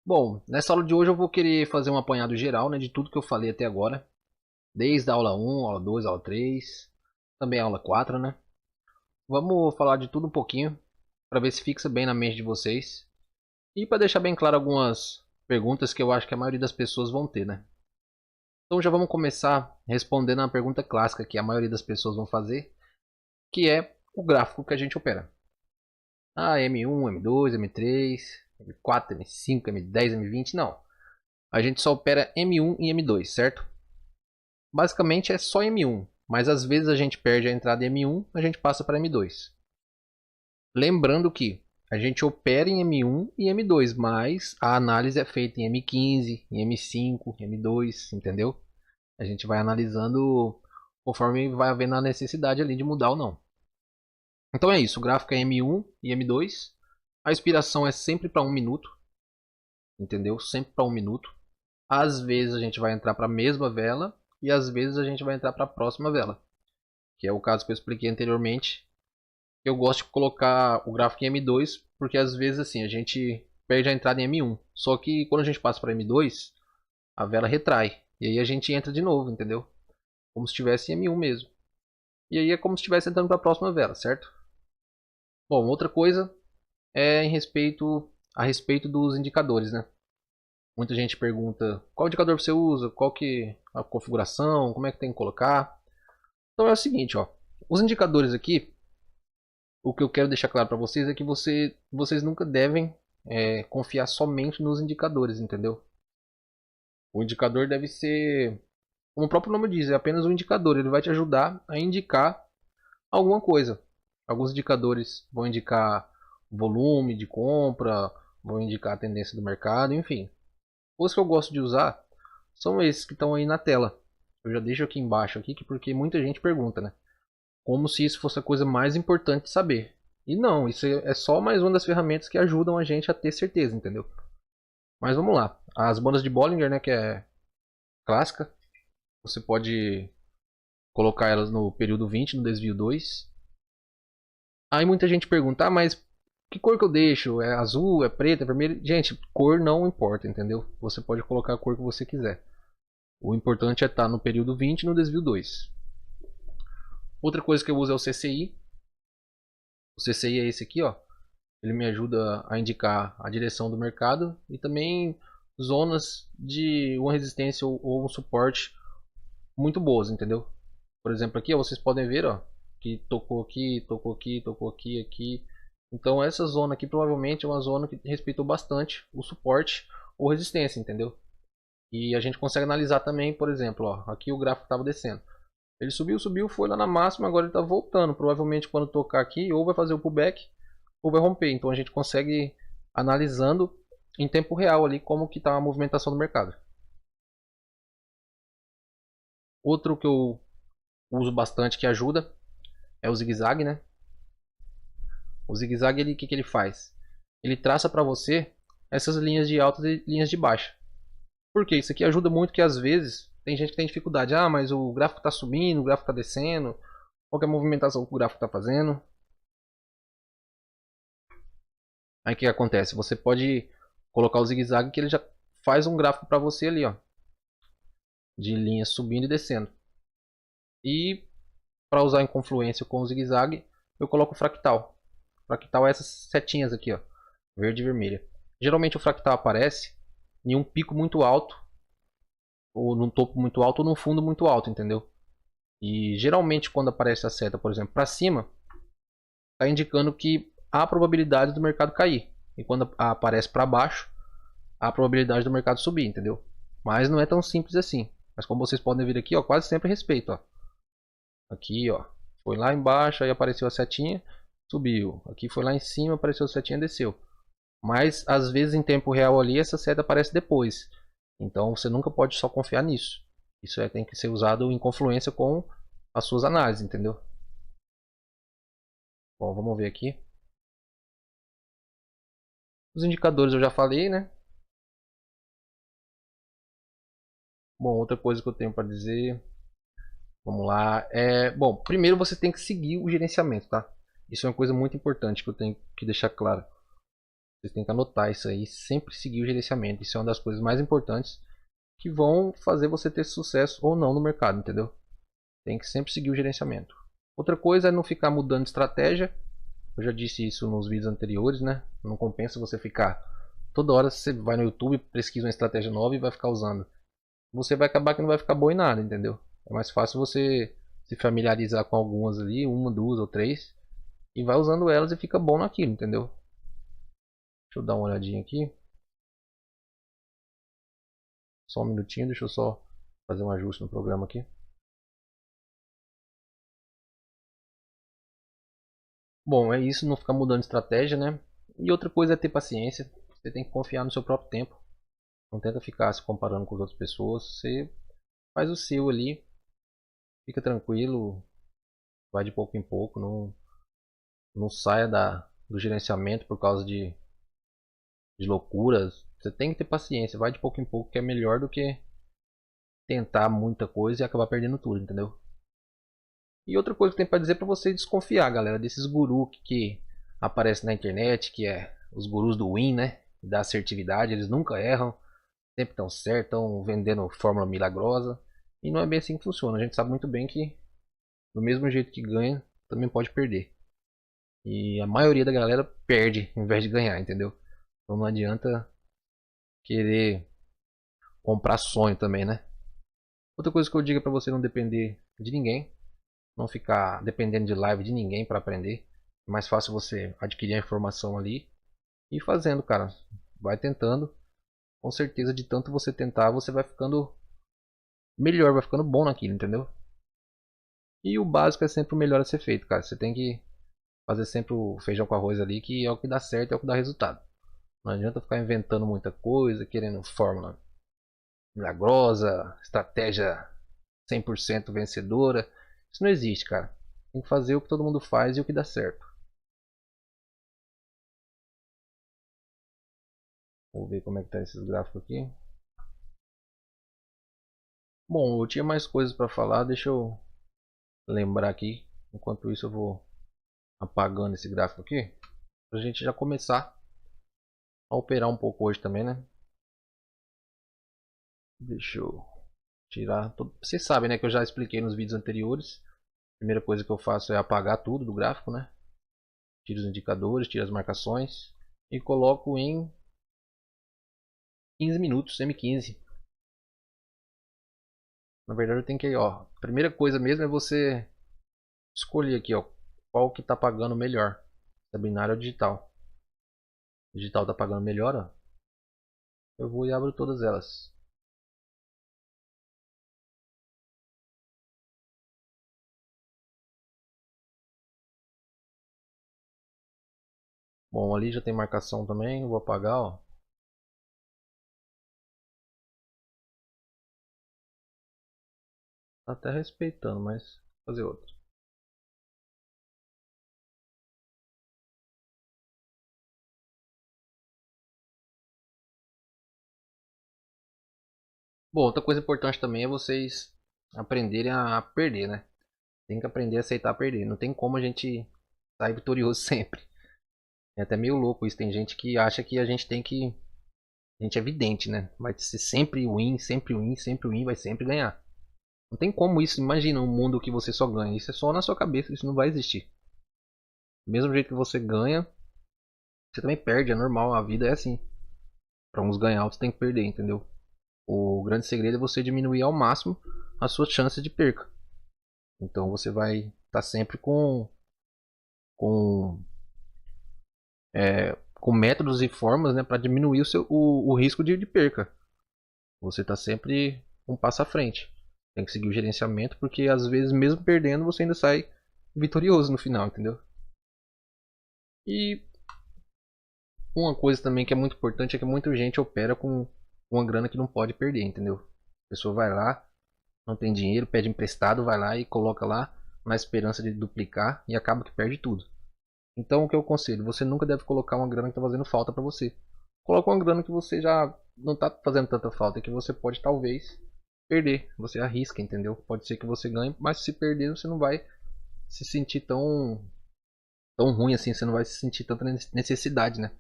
Bom, nessa aula de hoje eu vou querer fazer um apanhado geral, né, de tudo que eu falei até agora, desde a aula 1, aula 2, aula 3, também a aula 4, né? Vamos falar de tudo um pouquinho, para ver se fixa bem na mente de vocês e para deixar bem claro algumas perguntas que eu acho que a maioria das pessoas vão ter, né? Então já vamos começar respondendo a pergunta clássica que a maioria das pessoas vão fazer, que é o gráfico que a gente opera. Ah, M1, M2, M3, M4, M5, M10, M20, não. A gente só opera M1 e M2, certo? Basicamente é só M1, mas às vezes a gente perde a entrada em M1, a gente passa para M2. Lembrando que a gente opera em M1 e M2, mas a análise é feita em M15, em M5, M2, entendeu? A gente vai analisando conforme vai havendo a necessidade ali de mudar ou não. Então é isso, o gráfico é M1 e M2. A expiração é sempre para 1 minuto, entendeu? Sempre para 1 minuto. Às vezes a gente vai entrar para a mesma vela e às vezes a gente vai entrar para a próxima vela, que é o caso que eu expliquei anteriormente. Eu gosto de colocar o gráfico em M2 porque às vezes assim a gente perde a entrada em M1, só que quando a gente passa para M2 a vela retrai e aí a gente entra de novo, entendeu? Como se estivesse em M1 mesmo. E aí é como se estivesse entrando para a próxima vela, certo? Bom, outra coisa é a respeito dos indicadores, né? Muita gente pergunta qual indicador você usa, qual que é a configuração, como é que tem que colocar. Então é o seguinte, ó, os indicadores aqui, o que eu quero deixar claro para vocês é que vocês nunca devem confiar somente nos indicadores, entendeu? O indicador deve ser, como o próprio nome diz, é apenas um indicador. Ele vai te ajudar a indicar alguma coisa. Alguns indicadores vão indicar volume de compra, vão indicar a tendência do mercado, enfim. Os que eu gosto de usar são esses que estão aí na tela. Eu já deixo aqui embaixo aqui, porque muita gente pergunta, né? Como se isso fosse a coisa mais importante de saber. E não, isso é só mais uma das ferramentas que ajudam a gente a ter certeza, entendeu? Mas vamos lá. As bandas de Bollinger, né, que é clássica, você pode colocar elas no período 20, no desvio 2. Aí muita gente pergunta, mas que cor que eu deixo? É azul, é preto, é vermelho? Gente, cor não importa, entendeu? Você pode colocar a cor que você quiser. O importante é estar no período 20 e no desvio 2. Outra coisa que eu uso é o CCI. O CCI é esse aqui, ó. Ele me ajuda a indicar a direção do mercado e também zonas de uma resistência ou um suporte muito boas, entendeu? Por exemplo, aqui ó, vocês podem ver, ó, que tocou aqui, tocou aqui, tocou aqui, aqui. Então essa zona aqui provavelmente é uma zona que respeitou bastante o suporte ou resistência, entendeu? E a gente consegue analisar também, por exemplo, ó, aqui o gráfico estava descendo. Ele subiu, subiu, foi lá na máxima, agora ele está voltando. Provavelmente quando tocar aqui, ou vai fazer o pullback, ou vai romper. Então a gente consegue analisando em tempo real ali como que está a movimentação do mercado. Outro que eu uso bastante que ajuda é o zigue-zague, né? O zigue-zague, ele, o que ele faz? Ele traça para você essas linhas de alta e linhas de baixa. Por quê? Isso aqui ajuda muito que às vezes tem gente que tem dificuldade. Ah, mas o gráfico está subindo, o gráfico está descendo. Qual que é a movimentação que o gráfico está fazendo? Aí o que acontece? Você pode colocar o zigue-zague que ele já faz um gráfico para você ali, ó, de linhas subindo e descendo. E para usar em confluência com o zigue-zague, eu coloco o fractal. O fractal é essas setinhas aqui, ó, verde e vermelha. Geralmente o fractal aparece em um pico muito alto, ou num topo muito alto, ou num fundo muito alto, entendeu? E geralmente quando aparece a seta, por exemplo, para cima, está indicando que há probabilidade do mercado cair. E quando aparece para baixo, há probabilidade do mercado subir, entendeu? Mas não é tão simples assim. Mas como vocês podem ver aqui, ó, quase sempre respeito, ó. Aqui, ó, foi lá embaixo, aí apareceu a setinha, subiu. Aqui foi lá em cima, apareceu a setinha, desceu. Mas às vezes em tempo real ali essa seta aparece depois. Então você nunca pode só confiar nisso. Isso tem que ser usado em confluência com as suas análises, entendeu? Bom, vamos ver aqui. Os indicadores eu já falei, né? Bom, outra coisa que eu tenho para dizer, vamos lá. Bom, primeiro você tem que seguir o gerenciamento, tá? Isso é uma coisa muito importante que eu tenho que deixar claro. Vocês têm que anotar isso aí, sempre seguir o gerenciamento. Isso é uma das coisas mais importantes que vão fazer você ter sucesso ou não no mercado, entendeu? Tem que sempre seguir o gerenciamento. Outra coisa é não ficar mudando de estratégia. Eu já disse isso nos vídeos anteriores, né? Não compensa você ficar toda hora você vai no YouTube, pesquisa uma estratégia nova e vai ficar usando. Você vai acabar que não vai ficar bom em nada, entendeu? É mais fácil você se familiarizar com algumas ali, uma, duas ou três, e vai usando elas e fica bom naquilo, entendeu? Deixa eu dar uma olhadinha aqui. Só um minutinho, deixa eu só fazer um ajuste no programa aqui. Bom, é isso, não ficar mudando de estratégia, né? E outra coisa é ter paciência. Você tem que confiar no seu próprio tempo. Não tenta ficar se comparando com as outras pessoas. Você faz o seu ali, fica tranquilo, vai de pouco em pouco, não saia do gerenciamento por causa de loucuras. Você tem que ter paciência, vai de pouco em pouco, que é melhor do que tentar muita coisa e acabar perdendo tudo, entendeu? E outra coisa que tem para dizer para você desconfiar, galera, desses gurus que aparecem na internet, que é os gurus do win, né? Da assertividade, eles nunca erram, sempre estão certos, estão vendendo fórmula milagrosa. E não é bem assim que funciona. A gente sabe muito bem que do mesmo jeito que ganha, também pode perder. E a maioria da galera perde em vez de ganhar, entendeu? Então não adianta querer comprar sonho também, né? Outra coisa que eu digo é para você não depender de ninguém, não ficar dependendo de live de ninguém para aprender. É mais fácil você adquirir a informação ali e ir fazendo, cara. Vai tentando. Com certeza, de tanto você tentar, você vai ficando melhor, vai ficando bom naquilo, entendeu? E o básico é sempre o melhor a ser feito, cara. Você tem que fazer sempre o feijão com arroz ali, que é o que dá certo, é o que dá resultado. Não adianta ficar inventando muita coisa, querendo fórmula milagrosa, estratégia 100% vencedora. Isso não existe, cara. Tem que fazer o que todo mundo faz e o que dá certo. Vou ver como é que tá esses gráficos aqui. Bom, eu tinha mais coisas para falar, deixa eu lembrar aqui. Enquanto isso eu vou apagando esse gráfico aqui, pra gente já começar a operar um pouco hoje também, né? Deixa eu tirar todo... Vocês sabem, né, que eu já expliquei nos vídeos anteriores. A primeira coisa que eu faço é apagar tudo do gráfico, né? Tiro os indicadores, tiro as marcações e coloco em 15 minutos, M15. Na verdade eu tenho que, ó, a primeira coisa mesmo é você escolher aqui, ó, qual que tá pagando melhor, se é binário ou digital. O digital tá pagando melhor, ó. Eu vou e abro todas elas. Bom, ali já tem marcação também, eu vou apagar, ó. Tá até respeitando, mas vou fazer outro. Bom, outra coisa importante também é vocês aprenderem a perder, né? Tem que aprender a aceitar perder. Não tem como a gente sair vitorioso sempre. É até meio louco isso. Tem gente que acha que a gente tem que... A gente é vidente, né? Vai ser sempre win, sempre win, sempre win, vai sempre ganhar. Não tem como isso. Imagina um mundo que você só ganha. Isso é só na sua cabeça, isso não vai existir. Do mesmo jeito que você ganha, você também perde. É normal, a vida é assim. Para uns ganhar, você tem que perder, entendeu? O grande segredo é você diminuir ao máximo as suas chances de perca. Então você vai estar sempre com, com métodos e formas, né, para diminuir o risco de perca. Você está sempre um passo à frente. Tem que seguir o gerenciamento, porque às vezes mesmo perdendo você ainda sai vitorioso no final, entendeu? E uma coisa também que é muito importante é que muita gente opera com uma grana que não pode perder, entendeu? A pessoa vai lá, não tem dinheiro, pede emprestado, vai lá e coloca lá na esperança de duplicar e acaba que perde tudo. Então o que eu aconselho? Você nunca deve colocar uma grana que está fazendo falta para você. Coloca uma grana que você já não está fazendo tanta falta, que você pode talvez perder. Você arrisca, entendeu? Pode ser que você ganhe, mas se perder você não vai se sentir tão ruim assim, você não vai se sentir tanta necessidade, né?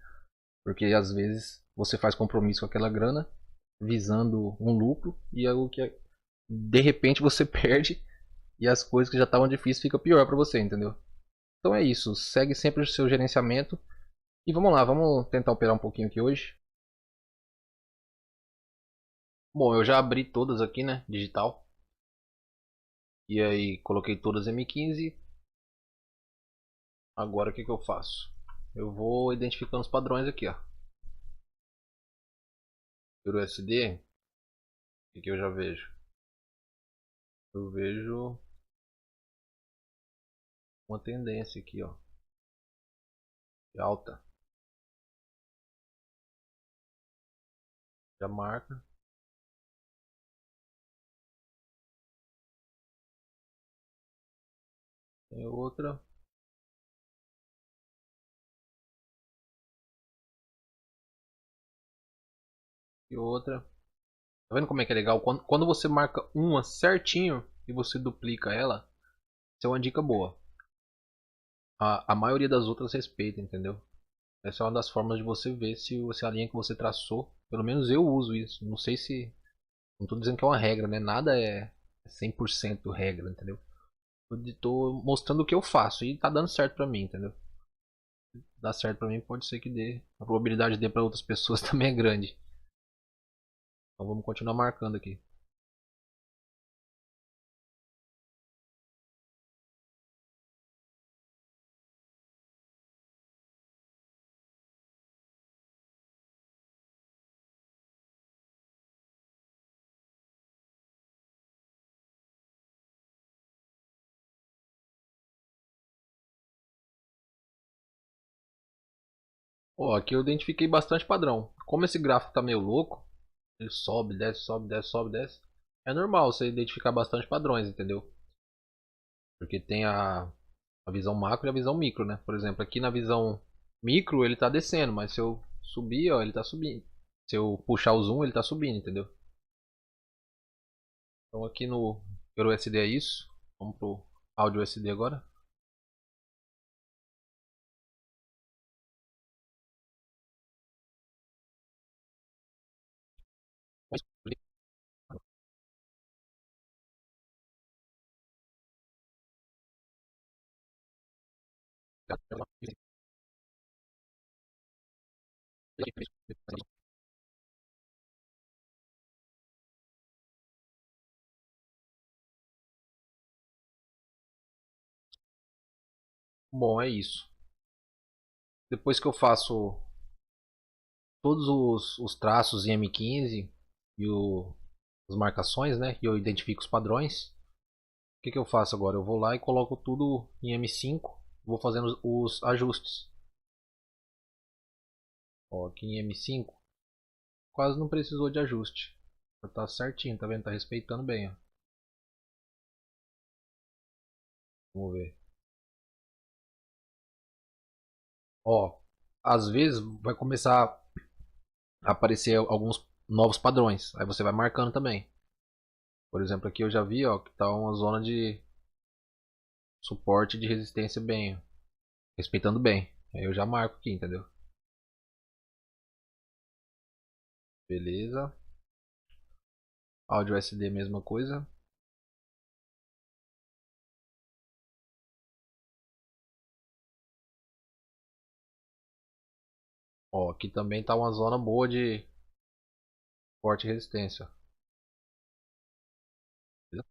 Porque às vezes você faz compromisso com aquela grana visando um lucro e é o que de repente você perde e as coisas que já estavam difíceis fica pior para você, entendeu? Então é isso, segue sempre o seu gerenciamento e vamos lá, vamos tentar operar um pouquinho aqui hoje. Bom, eu já abri todas aqui, né, digital. E aí coloquei todas M15. Agora o que eu faço? Eu vou identificando os padrões aqui, ó. Pelo USD, o que eu já vejo? Eu vejo uma tendência aqui, ó, de alta. Já marca. Tem outra. E outra. Tá vendo como é que é legal? Quando você marca uma certinho e você duplica ela, isso é uma dica boa. A maioria das outras respeita, entendeu? Essa é uma das formas de você ver se a linha que você traçou, pelo menos eu uso isso. Não sei se, não tô dizendo que é uma regra, né? Nada é 100% regra, entendeu? Eu tô mostrando o que eu faço e tá dando certo pra mim, entendeu? Dá certo pra mim, pode ser que dê. A probabilidade de dar pra outras pessoas também é grande. Então vamos continuar marcando aqui. Ó, aqui eu identifiquei bastante padrão. Como esse gráfico tá meio louco, ele sobe, desce, sobe, desce, sobe, desce. É normal você identificar bastante padrões, entendeu? Porque tem a visão macro e a visão micro, né? Por exemplo, aqui na visão micro ele tá descendo, mas se eu subir, ó, ele tá subindo. Se eu puxar o zoom, ele tá subindo, entendeu? Então aqui no Euro SD é isso. Vamos pro áudio SD agora. Bom, é isso. Depois que eu faço todos os traços em M15 e as marcações, né? E eu identifico os padrões. O que eu faço agora? Eu vou lá e coloco tudo em M5. Vou fazendo os ajustes. Ó, aqui em M5 quase não precisou de ajuste. Já tá certinho, tá vendo? Tá respeitando bem, ó. Vamos ver. Ó, às vezes vai começar a aparecer alguns novos padrões. Aí você vai marcando também. Por exemplo, aqui eu já vi, ó, que tá uma zona de suporte de resistência bem, ó, respeitando bem. Aí eu já marco aqui, entendeu? Beleza. Áudio SD mesma coisa. Ó, aqui também tá uma zona boa de suporte e resistência. Beleza?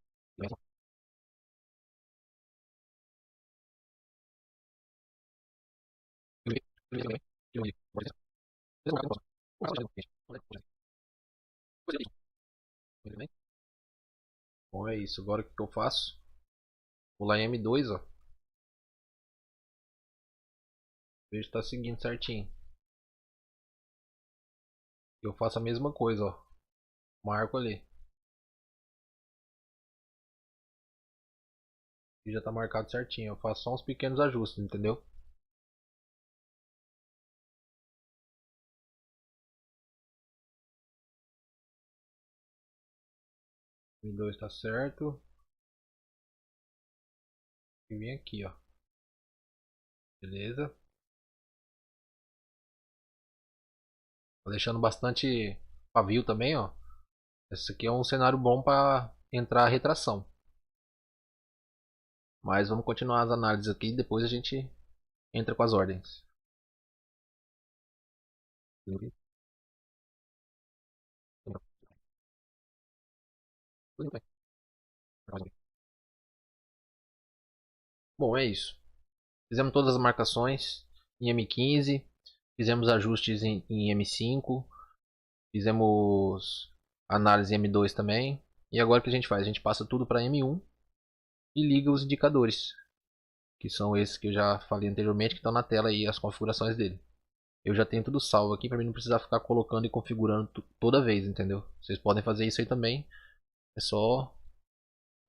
Bom, é isso. Agora o que eu faço? Vou lá em M2, ó. Vejo que tá seguindo certinho. Eu faço a mesma coisa, ó. Marco ali. E já tá marcado certinho. Eu faço só uns pequenos ajustes, entendeu? M2 tá certo. E vem aqui, ó. Beleza. Tá deixando bastante pavio também, ó. Esse aqui é um cenário bom para entrar a retração. Mas vamos continuar as análises aqui e depois a gente entra com as ordens. Bom, é isso. Fizemos todas as marcações em M15, fizemos ajustes em M5, fizemos análise em M2 também. E agora o que a gente faz? A gente passa tudo para M1 e liga os indicadores, que são esses que eu já falei anteriormente, que estão na tela aí, as configurações dele. Eu já tenho tudo salvo aqui para mim não precisar ficar colocando e configurando toda vez, entendeu? Vocês podem fazer isso aí também. É só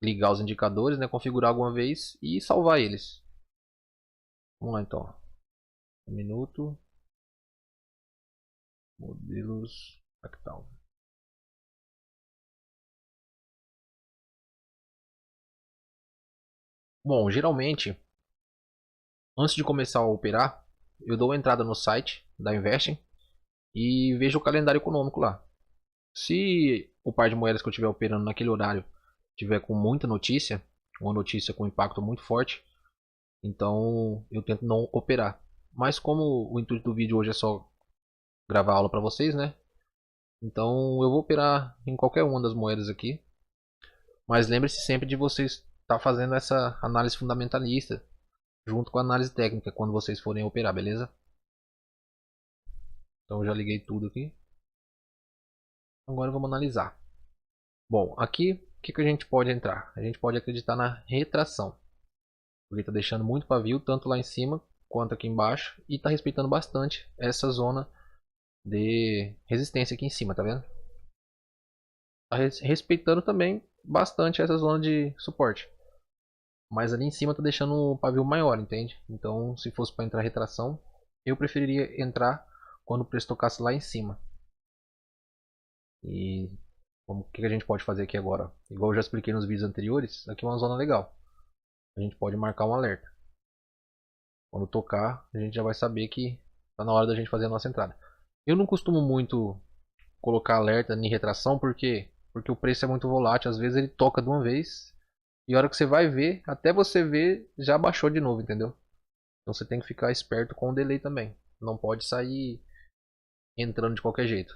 ligar os indicadores, né, configurar alguma vez e salvar eles. Vamos lá então. Um minuto. Modelos fractal. Bom, geralmente, antes de começar a operar, eu dou uma entrada no site da Investing e vejo o calendário econômico lá. Se o par de moedas que eu estiver operando naquele horário tiver com muita notícia, uma notícia com impacto muito forte, então eu tento não operar. Mas como o intuito do vídeo hoje é só gravar aula para vocês, né? Então eu vou operar em qualquer uma das moedas aqui. Mas lembre-se sempre de vocês estar fazendo essa análise fundamentalista junto com a análise técnica quando vocês forem operar, beleza? Então eu já liguei tudo aqui. Agora vamos analisar. Bom, aqui o que a gente pode entrar? A gente pode acreditar na retração. Porque está deixando muito pavio, tanto lá em cima quanto aqui embaixo. E está respeitando bastante essa zona de resistência aqui em cima, tá vendo? Está respeitando também bastante essa zona de suporte. Mas ali em cima está deixando o pavio maior, entende? Então se fosse para entrar retração, eu preferiria entrar quando o preço tocasse lá em cima. E o que a gente pode fazer aqui agora? Igual eu já expliquei nos vídeos anteriores, aqui é uma zona legal. A gente pode marcar um alerta. Quando tocar, a gente já vai saber que está na hora da gente fazer a nossa entrada. Eu não costumo muito colocar alerta em retração porque o preço é muito volátil. Às vezes ele toca de uma vez e a hora que você vai ver, até você ver, já baixou de novo, entendeu? Então você tem que ficar esperto com o delay também. Não pode sair entrando de qualquer jeito.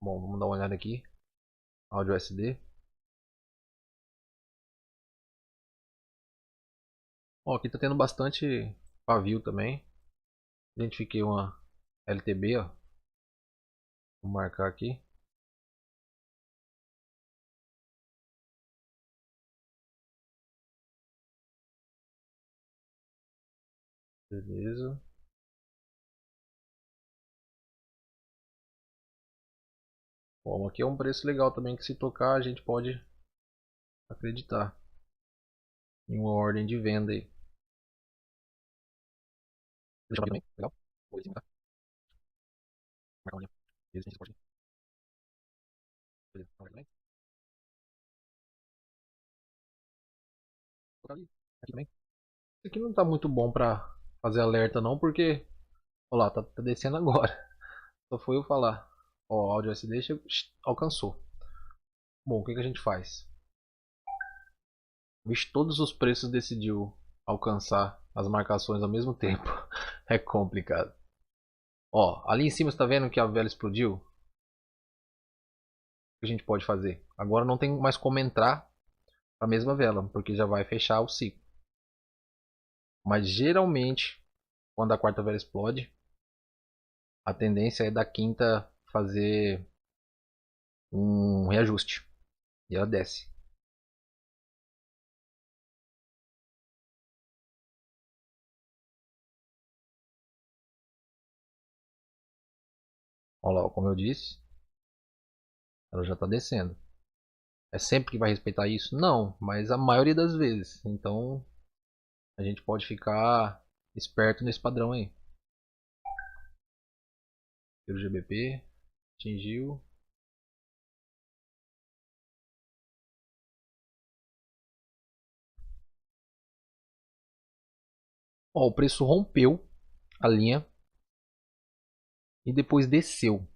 Bom, vamos dar uma olhada aqui. Áudio SD. Ó, aqui tá tendo bastante pavio também. Identifiquei uma LTB, ó. Vou marcar aqui. Beleza. Bom, aqui é um preço legal também que se tocar a gente pode acreditar em uma ordem de venda aí. Deixa eu também, legal. Vou em cima, tá? Marcar uma linha. Resistência suporte. Beleza, vamos ver também. Vou colocar ali. Aqui também. Esse aqui não tá muito bom pra fazer alerta não, porque... Olha lá, tá descendo agora. Só foi eu falar. Ó, o áudio SD alcançou. Bom, o que a gente faz? Vixe, todos os preços decidiu alcançar as marcações ao mesmo tempo. É complicado. Ó, ali em cima você tá vendo que a vela explodiu? O que a gente pode fazer? Agora não tem mais como entrar a mesma vela, porque já vai fechar o ciclo. Mas geralmente, quando a quarta vela explode, a tendência é da quinta fazer um reajuste. E ela desce. Olha lá, como eu disse, ela já está descendo. É sempre que vai respeitar isso? Não, mas a maioria das vezes. Então a gente pode ficar esperto nesse padrão aí. O GBP atingiu. Ó, o preço rompeu a linha e depois desceu.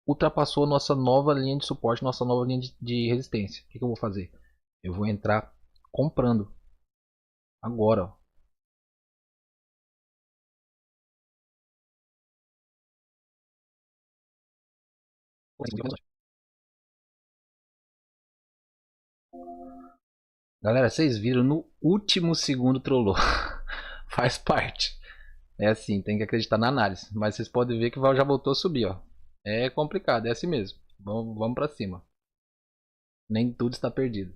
Ultrapassou a nossa nova linha de suporte, nossa nova linha de resistência. O que eu vou fazer? Eu vou entrar comprando agora, ó. Galera, vocês viram, no último segundo trollou. Faz parte. É assim, tem que acreditar na análise. Mas vocês podem ver que já voltou a subir, ó. É complicado, é assim mesmo. Vamos pra cima. Nem tudo está perdido.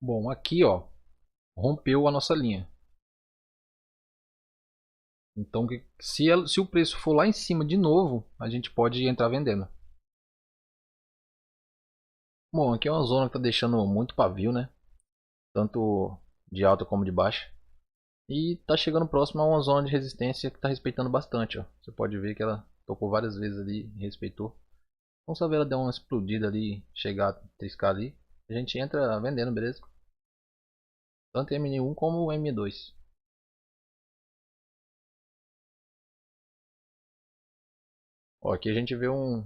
Bom, aqui ó, rompeu a nossa linha. Então se o preço for lá em cima de novo, a gente pode entrar vendendo. Bom, aqui é uma zona que está deixando muito pavio, né? Tanto de alta como de baixa. E está chegando próximo a uma zona de resistência que está respeitando bastante. Ó. Você pode ver que ela tocou várias vezes ali e respeitou. Então se a vela der uma explodida ali, chegar a triscar ali, a gente entra vendendo, beleza? Tanto M1 como M2. Ó, aqui a gente vê um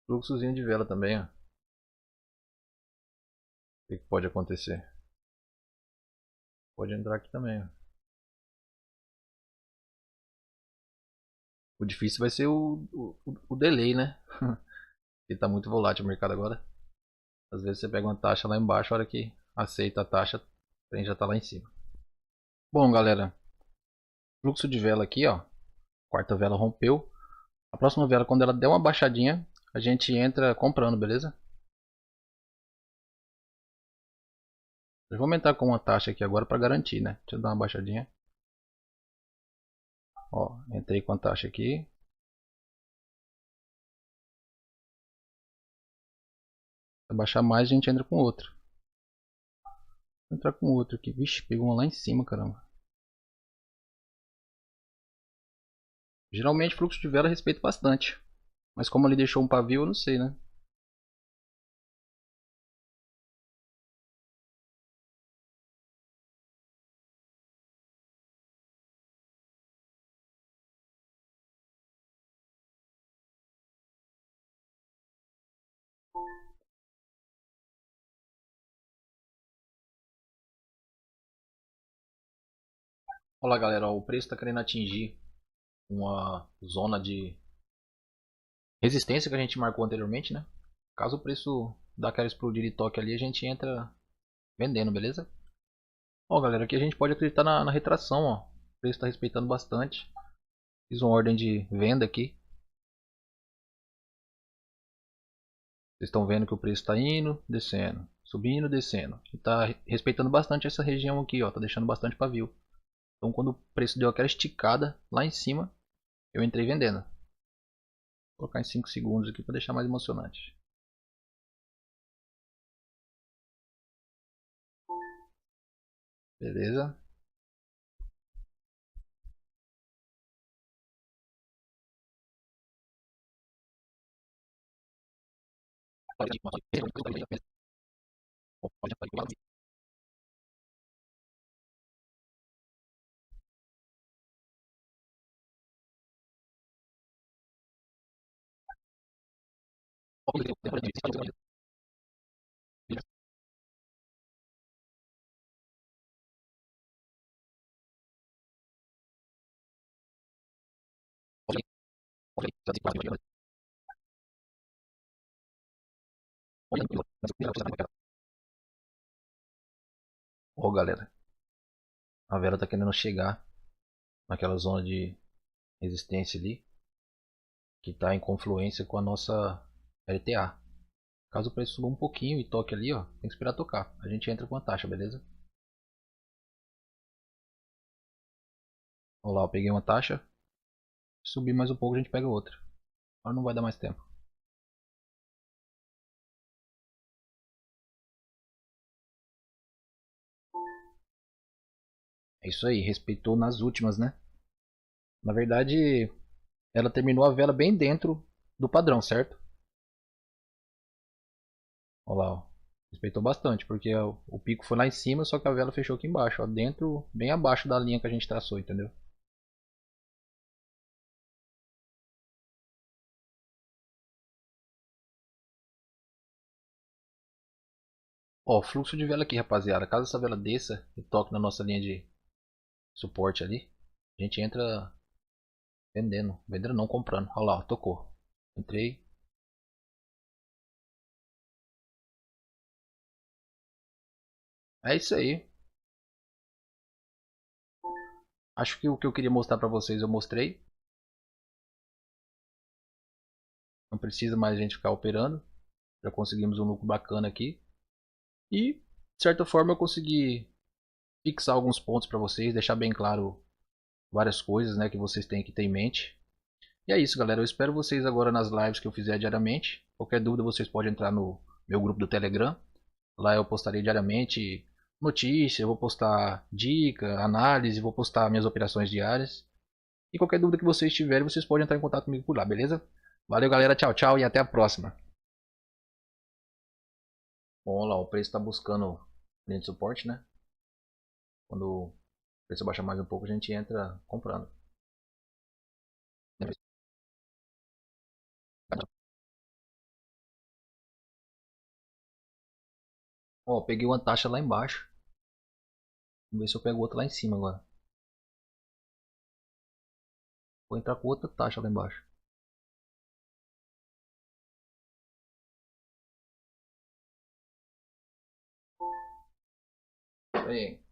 fluxozinho de vela também. Ó. O que pode acontecer? Pode entrar aqui também. Ó. O difícil vai ser o delay, né? Ele tá muito volátil o mercado agora. Às vezes você pega uma taxa lá embaixo, a hora que aceita a taxa, o trem já tá lá em cima. Bom, galera, fluxo de vela aqui, ó. Quarta vela rompeu. A próxima vela, quando ela der uma baixadinha, a gente entra comprando, beleza? Eu vou aumentar com uma taxa aqui agora para garantir, né? Deixa eu dar uma baixadinha. Ó, entrei com a taxa aqui. Se baixar mais, a gente entra com outra. Vou entrar com outro aqui. Vixe, pegou uma lá em cima, caramba. Geralmente fluxo de vela respeita bastante. Mas como ele deixou um pavio, eu não sei, né? Olha lá, galera, ó, o preço está querendo atingir uma zona de resistência que a gente marcou anteriormente, né? Caso o preço daquela explodir e toque ali, a gente entra vendendo, beleza? Ó, galera, aqui a gente pode acreditar na retração, ó. O preço está respeitando bastante. Fiz uma ordem de venda aqui. Vocês estão vendo que o preço está indo, descendo, subindo, descendo. E está respeitando bastante essa região aqui, ó. Tá deixando bastante pavio. Então quando o preço deu aquela esticada lá em cima, eu entrei vendendo. Vou colocar em 5 segundos aqui para deixar mais emocionante. Beleza? Ó, galera, a vela tá querendo chegar naquela zona de resistência ali, que está em confluência com a nossa LTA. Caso o preço suba um pouquinho e toque ali, ó, tem que esperar tocar. A gente entra com a taxa, beleza? Olha lá, eu peguei uma taxa. Se subir mais um pouco, a gente pega outra. Agora não vai dar mais tempo. É isso aí, respeitou nas últimas, né? Na verdade, ela terminou a vela bem dentro do padrão, certo? Olha lá, ó. Respeitou bastante, porque o pico foi lá em cima, só que a vela fechou aqui embaixo, ó, dentro, bem abaixo da linha que a gente traçou, entendeu? Ó, fluxo de vela aqui, rapaziada. Caso essa vela desça e toque na nossa linha de suporte ali, a gente entra vendendo. Vendendo não, comprando. Olha lá, ó, tocou. Entrei. É isso aí. Acho que o que eu queria mostrar pra vocês eu mostrei. Não precisa mais a gente ficar operando. Já conseguimos um lucro bacana aqui. E, de certa forma, eu consegui fixar alguns pontos pra vocês. Deixar bem claro várias coisas, né, que vocês têm que ter em mente. E é isso, galera. Eu espero vocês agora nas lives que eu fizer diariamente. Qualquer dúvida vocês podem entrar no meu grupo do Telegram. Lá eu postarei diariamente notícias, eu vou postar dica, análise, vou postar minhas operações diárias. E qualquer dúvida que vocês tiverem, vocês podem entrar em contato comigo por lá, beleza? Valeu, galera. Tchau, tchau e até a próxima. Bom, lá o preço está buscando linha de suporte, né? Quando o preço baixar mais um pouco, a gente entra comprando. Ó, peguei uma taxa lá embaixo. Vamos ver se eu pego outra lá em cima agora. Vou entrar com outra taxa lá embaixo. Aí.